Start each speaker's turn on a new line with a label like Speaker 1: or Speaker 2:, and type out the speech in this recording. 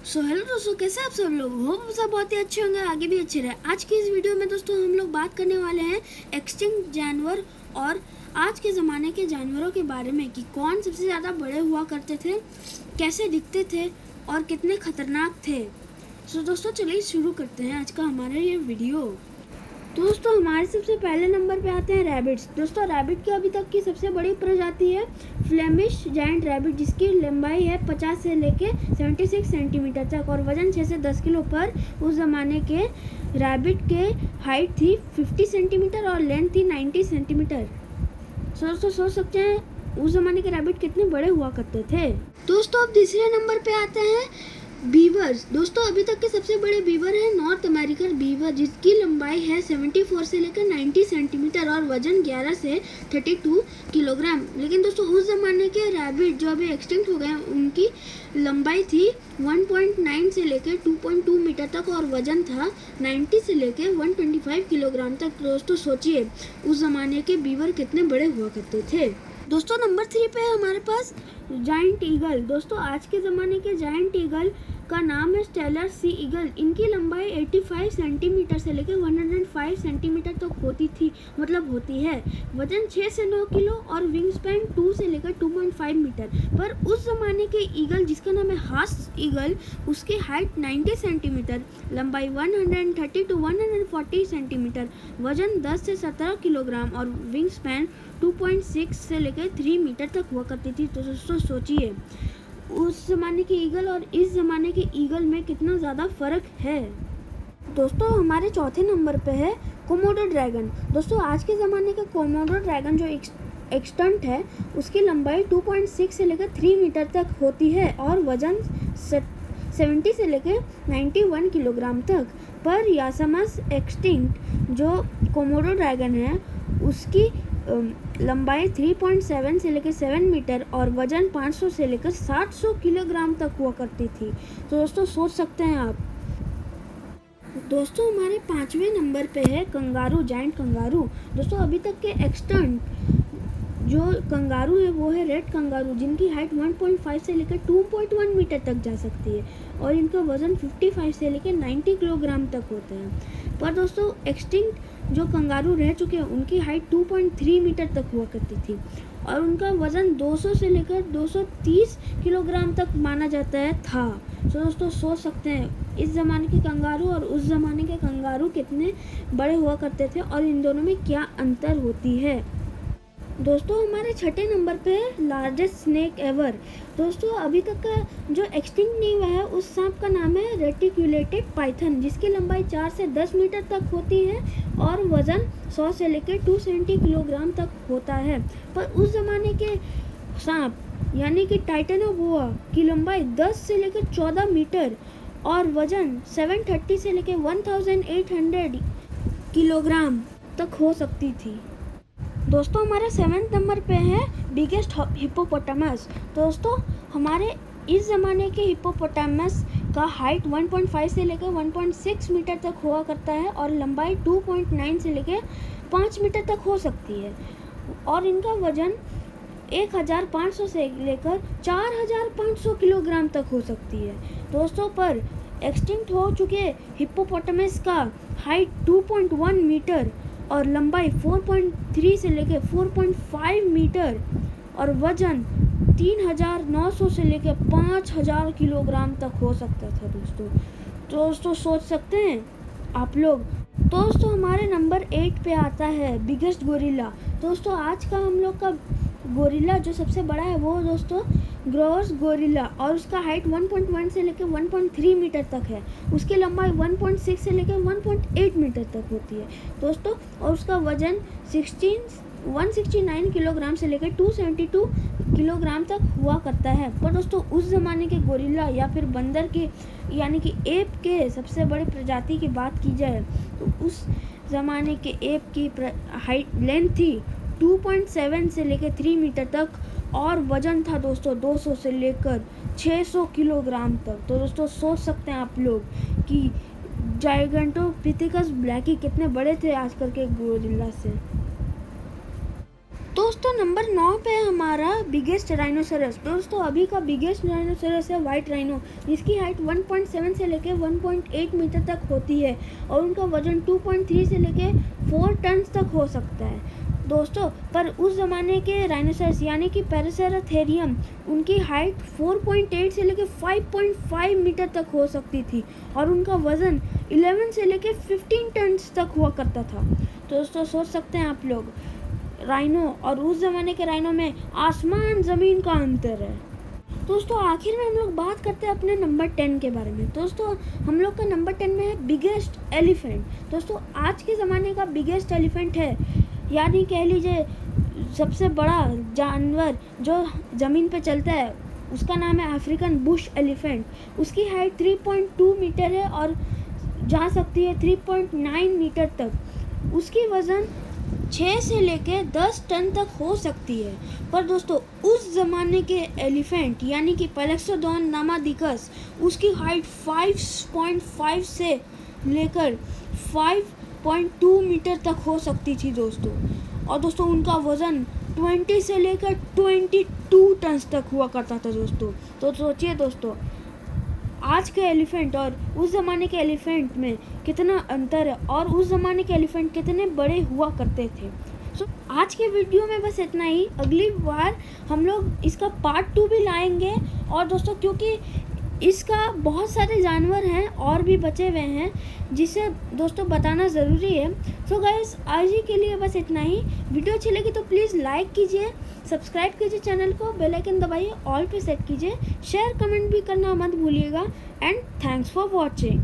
Speaker 1: Hello दोस्तों, कैसे आप सब लोग। होप सब बहुत ही अच्छे होंगे, आगे भी अच्छे रहे। आज की इस वीडियो में दोस्तों हम लोग बात करने वाले हैं एक्सटिंक्ट जानवर और आज के ज़माने के जानवरों के बारे में कि कौन सबसे ज़्यादा बड़े हुआ करते थे, कैसे दिखते थे और कितने खतरनाक थे। दोस्तों चलिए शुरू करते हैं आज का हमारा ये वीडियो। तो दोस्तों हमारे सबसे पहले नंबर पे आते हैं रैबिट्स। दोस्तों रैबिट की अभी तक की सबसे बड़ी प्रजाति है फ्लेमिश जायंट रैबिट, जिसकी लंबाई है 50 से लेके 76 सेंटीमीटर तक और वजन 6 से 10 किलो पर। उस ज़माने के रैबिट के हाइट थी 50 सेंटीमीटर और लेंथ थी 90 सेंटीमीटर। दोस्तों सोच सकते हैं उस ज़माने के रैबिट कितने बड़े हुआ करते थे। दोस्तों अब तीसरे नंबर पे आते हैं बीवर्स। दोस्तों अभी तक के सबसे बड़े बीवर है नॉर्थ अमेरिकन बीवर, जिसकी लंबाई है 74 से लेकर 90 सेंटीमीटर और वजन 11 से 32 किलोग्राम। लेकिन दोस्तों उस जमाने के रैबिट जो अभी एक्सटिंक्ट हो गए हैं, उनकी लंबाई थी 1.9 से लेकर 2.2 मीटर तक और वजन था 90 से लेकर 125 किलोग्राम तक। दोस्तों सोचिए उस जमाने के बीवर कितने बड़े हुआ करते थे। दोस्तों नंबर 3 पे है हमारे पास जायंट ईगल। दोस्तों आज के ज़माने के जायंट ईगल का नाम है स्टेलर सी ईगल। इनकी लंबाई 85 सेंटीमीटर से लेकर 105 सेंटीमीटर तक होती है। वजन 6 से 9 किलो और विंग स्पैन 2 से लेकर 2.5 मीटर। पर उस ज़माने के ईगल जिसका नाम है हास ईगल, उसकी हाइट 90 सेंटीमीटर, लंबाई 130 टू 140 सेंटीमीटर, वजन 10 से 17 किलोग्राम और विंग स्पैन 2.6 से लेकर 3 मीटर तक हुआ करती थी। तो दोस्तों सोचिए उस ज़माने के ईगल और इस ज़माने के ईगल में कितना ज़्यादा फ़र्क है। दोस्तों हमारे चौथे नंबर पे है कोमोडो ड्रैगन। दोस्तों आज के ज़माने का कोमोडो ड्रैगन जो एक्सटेंट है, उसकी लंबाई 2.6 से लेकर 3 मीटर तक होती है और वजन 70 से लेकर 91 किलोग्राम तक। पर यासामस एक्सटिंक्ट जो कोमोडो ड्रैगन है, उसकी लंबाई 3.7 से लेकर 7 मीटर और वजन 500 से लेकर 700 किलोग्राम तक हुआ करती थी। तो दोस्तों सोच सकते हैं आप। दोस्तों हमारे 5वें नंबर पे है कंगारू, जायंट कंगारू। दोस्तों अभी तक के एक्सटेंट जो कंगारू है वो है रेड कंगारू, जिनकी हाइट 1.5 से लेकर 2.1 मीटर तक जा सकती है और इनका वजन 55 से लेकर 90 किलोग्राम तक होता है। पर दोस्तों एक्सटिंक्ट जो कंगारू रह चुके हैं, उनकी हाइट 2.3 मीटर तक हुआ करती थी और उनका वजन 200 से लेकर 230 किलोग्राम तक माना जाता था। तो दोस्तों सोच सकते हैं इस ज़माने के कंगारू और उस ज़माने के कंगारू कितने बड़े हुआ करते थे और इन दोनों में क्या अंतर होती है। दोस्तों हमारे छठे नंबर पे है लार्जेस्ट स्नेक एवर। दोस्तों अभी तक का जो एक्सटिंक्ट नहीं हुआ है, उस सांप का नाम है रेटिकुलेटेड पाइथन, जिसकी लंबाई 4 से 10 मीटर तक होती है और वजन 100 से लेकर 270 किलोग्राम तक होता है। पर उस ज़माने के सांप यानी कि टाइटेनोबोआ की लंबाई 10 से लेकर 14 मीटर और वजन 730 से लेकर 1800 किलोग्राम तक हो सकती थी। दोस्तों हमारे 7वें नंबर पे है बिगेस्ट हिप्पोपोटामस। दोस्तों हमारे इस ज़माने के हिप्पोपोटामस का हाइट 1.5 से लेकर 1.6 मीटर तक हुआ करता है और लंबाई 2.9 से लेकर 5 मीटर तक हो सकती है और इनका वजन 1500 से लेकर 4500 किलोग्राम तक हो सकती है। दोस्तों पर एक्सटिंक्ट हो चुके हिप्पोपोटामस का हाइट 2.1 मीटर और लंबाई 4.3 से लेकर 4.5 मीटर और वजन 3900 से लेकर 5000 किलोग्राम तक हो सकता था। दोस्तों सोच सकते हैं आप लोग। दोस्तों हमारे नंबर 8 पे आता है बिगेस्ट गोरिल्ला। दोस्तों आज का हम लोग का गोरिल्ला जो सबसे बड़ा है वो दोस्तों ग्रोवर्स गोरिल्ला और उसका हाइट 1.1 से लेकर 1.3 मीटर तक है। उसकी लंबाई 1.6 से लेकर 1.8 मीटर तक होती है दोस्तों और उसका वजन 169 किलोग्राम से लेकर 272 किलोग्राम तक हुआ करता है। पर दोस्तों उस ज़माने के गोरिल्ला या फिर बंदर के यानी कि एप के सबसे बड़े प्रजाति की बात की जाए तो उस ज़माने के एप की हाइट लेंथ थी 2.7 से लेकर 3 मीटर तक और वजन था दोस्तों 200 से लेकर 600 किलोग्राम तक। तो दोस्तों सोच सकते हैं आप लोग कि जाइगेंटोपिथेकस ब्लैकी कितने बड़े थे आजकल के गोरिल्ला से। तो दोस्तों नंबर 9 पे हमारा बिगेस्ट राइनोसरस। दोस्तों अभी का बिगेस्ट राइनोसरस है वाइट राइनो, जिसकी हाइट 1.7 से लेके 1.8 मीटर तक होती है और उनका वजन 2.3 से लेके 4 टन तक हो सकता है। दोस्तों पर उस ज़माने के राइनोसरस यानी कि पैरासेराथेरियम, उनकी हाइट 4.8 से लेके 5.5 मीटर तक हो सकती थी और उनका वज़न 11 से लेके 15 टन तक हुआ करता था। दोस्तों सोच सकते हैं आप लोग, राइनो और उस ज़माने के राइनो में आसमान ज़मीन का अंतर है। दोस्तों आखिर में हम लोग बात करते हैं अपने नंबर 10 के बारे में। दोस्तों हम लोग का नंबर 10 में है बिगेस्ट एलिफेंट। दोस्तों आज के ज़माने का बिगेस्ट एलिफेंट है, यानी कह लीजिए सबसे बड़ा जानवर जो ज़मीन पे चलता है, उसका नाम है अफ्रीकन बुश एलिफेंट। उसकी हाइट 3.2 मीटर है और जा सकती है 3.9 मीटर तक। उसकी वज़न 6 से लेके 10 टन तक हो सकती है। पर दोस्तों उस ज़माने के एलिफेंट यानी कि पैलेक्सोडोन नामादिकस, उसकी हाइट 5.5 से लेकर 5.2 मीटर तक हो सकती थी दोस्तों। और दोस्तों उनका वज़न 20 से लेकर 22 टन तक हुआ करता था दोस्तों। तो सोचिए दोस्तों, आज के एलिफेंट और उस ज़माने के एलिफेंट में कितना अंतर है और उस ज़माने के एलिफेंट कितने बड़े हुआ करते थे। आज के वीडियो में बस इतना ही। अगली बार हम लोग इसका पार्ट 2 भी लाएंगे। और दोस्तों क्योंकि इसका बहुत सारे जानवर हैं और भी बचे हुए हैं, जिसे दोस्तों बताना ज़रूरी है। सो गाइस आज ही के लिए बस इतना ही। वीडियो अच्छी लगी तो प्लीज़ लाइक कीजिए, सब्सक्राइब कीजिए चैनल को, बेल आइकन दबाइए, ऑल पे सेट कीजिए, शेयर कमेंट भी करना मत भूलिएगा। And thanks for watching.